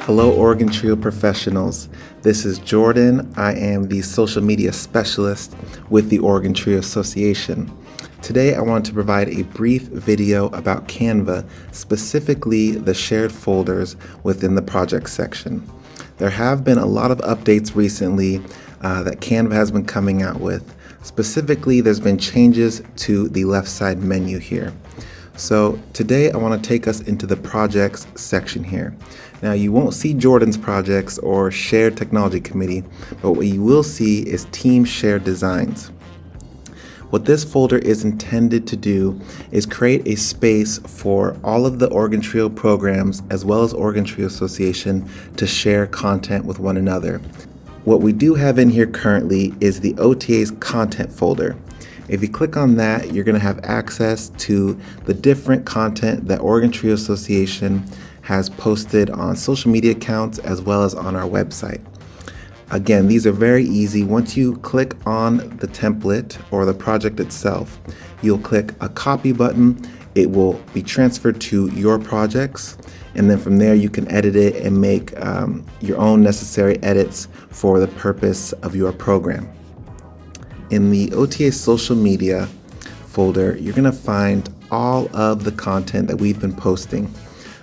Hello, Oregon Trio professionals. This is Jordan. I am the social media specialist with the Oregon Trio Association. Today, I wanted to provide a brief video about Canva, specifically the shared folders within the project section. There have been a lot of updates recently that Canva has been coming out with. Specifically, there's been changes to the left side menu here. So today I want to take us into the projects section here. Now you won't see Jordan's projects or shared technology committee, but what you will see is team shared designs. What this folder is intended to do is create a space for all of the Oregon Trio programs as well as Oregon Trio Association to share content with one another. What we do have in here currently is the OTA's content folder. If you click on that, you're going to have access to the different content that Oregon Trio Association has posted on social media accounts as well as on our website. Again, these are very easy. Once you click on the template or the project itself, you'll click a copy button. It will be transferred to your projects, and then from there you can edit it and make your own necessary edits for the purpose of your program. In the OTA social media folder, you're going to find all of the content that we've been posting.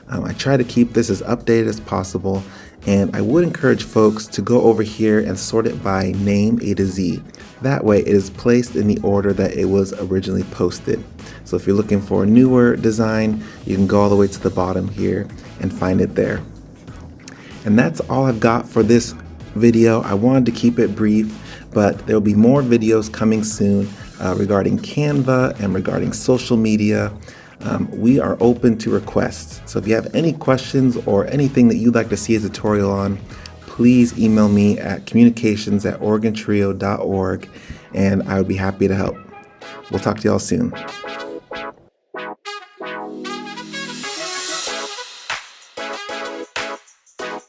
I try to keep this as updated as possible, and I would encourage folks to go over here and sort it by name A to Z. That way it is placed in the order that it was originally posted. So if you're looking for a newer design, you can go all the way to the bottom here and find it there. And that's all I've got for this video. I wanted to keep it brief, but there will be more videos coming soon regarding Canva and regarding social media. We are open to requests. So if you have any questions or anything that you'd like to see a tutorial on, please email me at communications@oregontrio.org and I would be happy to help. We'll talk to y'all soon.